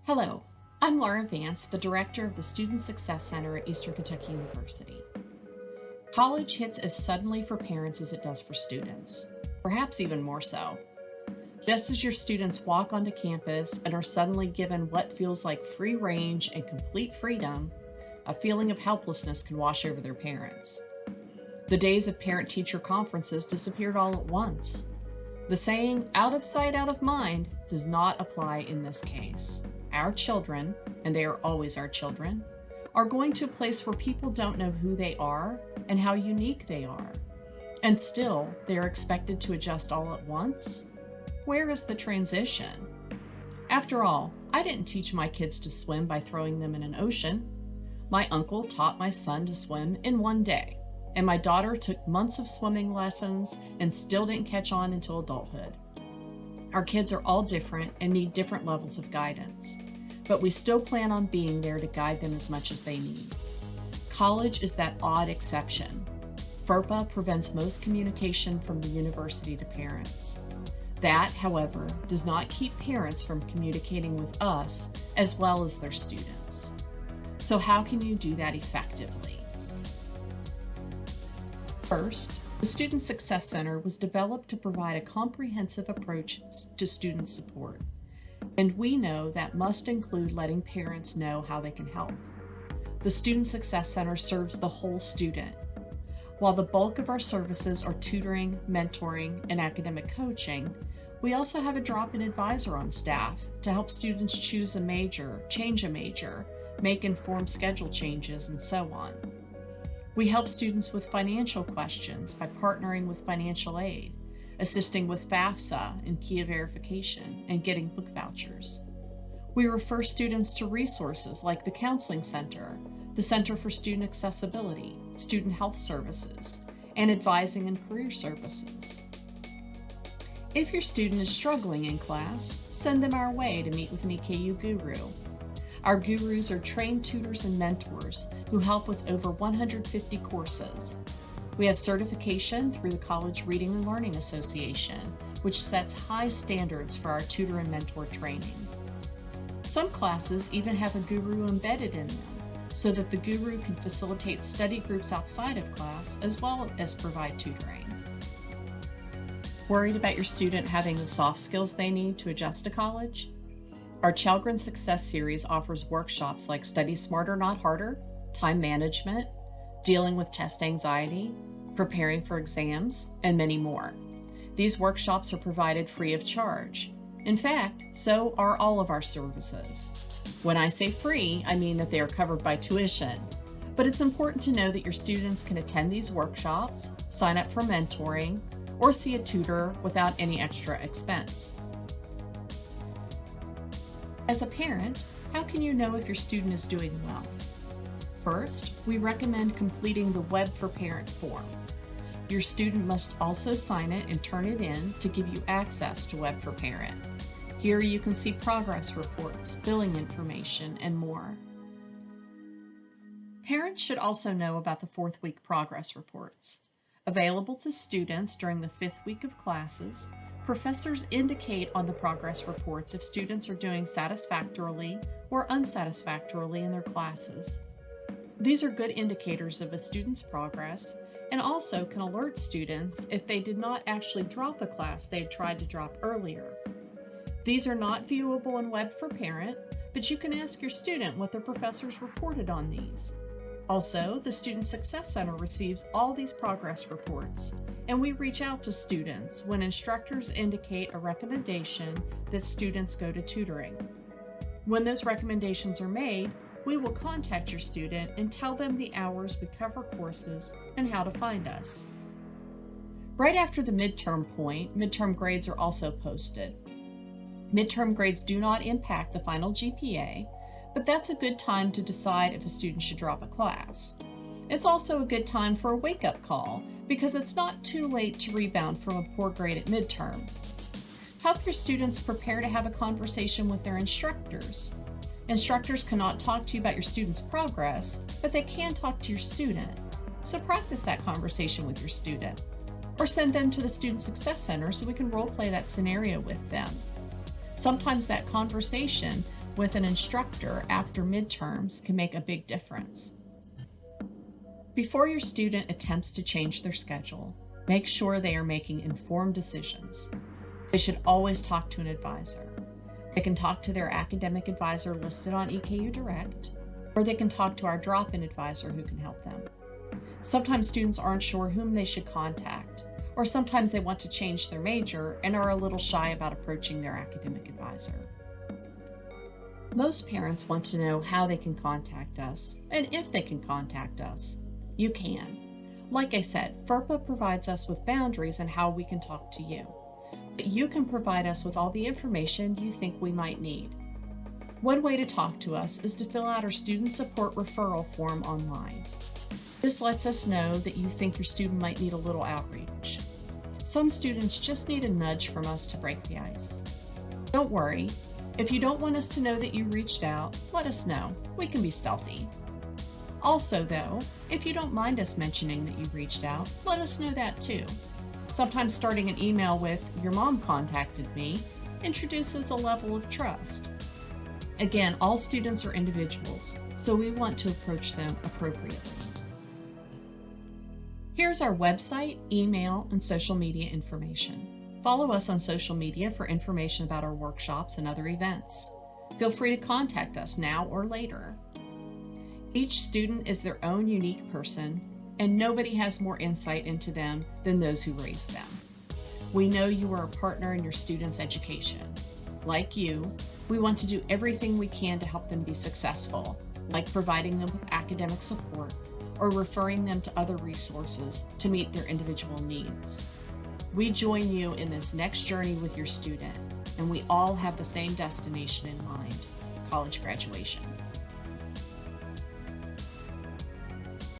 Hello, I'm Laura Vance, the Director of the Student Success Center at Eastern Kentucky University. College hits as suddenly for parents as it does for students, perhaps even more so. Just as your students walk onto campus and are suddenly given what feels like free range and complete freedom, a feeling of helplessness can wash over their parents. The days of parent-teacher conferences disappeared all at once. The saying, out of sight, out of mind, does not apply in this case. Our children, and they are always our children, are going to a place where people don't know who they are and how unique they are. And still, they are expected to adjust all at once? Where is the transition? After all, I didn't teach my kids to swim by throwing them in an ocean. My uncle taught my son to swim in one day, and my daughter took months of swimming lessons and still didn't catch on until adulthood. Our kids are all different and need different levels of guidance, but we still plan on being there to guide them as much as they need. College is that odd exception. FERPA prevents most communication from the university to parents. That, however, does not keep parents from communicating with us as well as their students. So how can you do that effectively? First, the Student Success Center was developed to provide a comprehensive approach to student support, and we know that must include letting parents know how they can help. The Student Success Center serves the whole student. While the bulk of our services are tutoring, mentoring, and academic coaching, we also have a drop-in advisor on staff to help students choose a major, change a major, make informed schedule changes, and so on. We help students with financial questions by partnering with financial aid, assisting with FAFSA and KIA verification, and getting book vouchers. We refer students to resources like the Counseling Center, the Center for Student Accessibility, Student Health Services, and Advising and Career Services. If your student is struggling in class, send them our way to meet with an EKU guru. Our gurus are trained tutors and mentors who help with over 150 courses. We have certification through the College Reading and Learning Association, which sets high standards for our tutor and mentor training. Some classes even have a guru embedded in them, so that the guru can facilitate study groups outside of class as well as provide tutoring. Worried about your student having the soft skills they need to adjust to college? Our Children Success Series offers workshops like Study Smarter, Not Harder, time management, dealing with test anxiety, preparing for exams, and many more. These workshops are provided free of charge. In fact, so are all of our services. When I say free, I mean that they are covered by tuition. But it's important to know that your students can attend these workshops, sign up for mentoring, or see a tutor without any extra expense. As a parent, how can you know if your student is doing well? First, we recommend completing the Web for Parent form. Your student must also sign it and turn it in to give you access to Web for Parent. Here you can see progress reports, billing information, and more. Parents should also know about the 4th week progress reports. Available to students during the 5th week of classes, professors indicate on the progress reports if students are doing satisfactorily or unsatisfactorily in their classes. These are good indicators of a student's progress and also can alert students if they did not actually drop a class they had tried to drop earlier. These are not viewable in Web for Parent, but you can ask your student what their professors reported on these. Also, the Student Success Center receives all these progress reports, and we reach out to students when instructors indicate a recommendation that students go to tutoring. When those recommendations are made, we will contact your student and tell them the hours we cover courses and how to find us. Right after the midterm point, midterm grades are also posted. Midterm grades do not impact the final GPA, but that's a good time to decide if a student should drop a class. It's also a good time for a wake-up call because it's not too late to rebound from a poor grade at midterm. Help your students prepare to have a conversation with their instructors. Instructors cannot talk to you about your student's progress, but they can talk to your student. So practice that conversation with your student, or send them to the Student Success Center so we can role play that scenario with them. Sometimes that conversation with an instructor after midterms can make a big difference. Before your student attempts to change their schedule, make sure they are making informed decisions. They should always talk to an advisor. They can talk to their academic advisor listed on EKU Direct, or they can talk to our drop-in advisor who can help them. Sometimes students aren't sure whom they should contact, or sometimes they want to change their major and are a little shy about approaching their academic advisor. Most parents want to know how they can contact us and if they can contact us. You can. Like I said, FERPA provides us with boundaries on how we can talk to you. But you can provide us with all the information you think we might need. One way to talk to us is to fill out our student support referral form online. This lets us know that you think your student might need a little outreach. Some students just need a nudge from us to break the ice. Don't worry. If you don't want us to know that you reached out, let us know. We can be stealthy. Also, though, if you don't mind us mentioning that you reached out, let us know that too. Sometimes starting an email with, "Your mom contacted me," introduces a level of trust. Again, all students are individuals, so we want to approach them appropriately. Here's our website, email, and social media information. Follow us on social media for information about our workshops and other events. Feel free to contact us now or later. Each student is their own unique person, and nobody has more insight into them than those who raised them. We know you are a partner in your students' education. Like you, we want to do everything we can to help them be successful, like providing them with academic support or referring them to other resources to meet their individual needs. We join you in this next journey with your student, and we all have the same destination in mind: college graduation.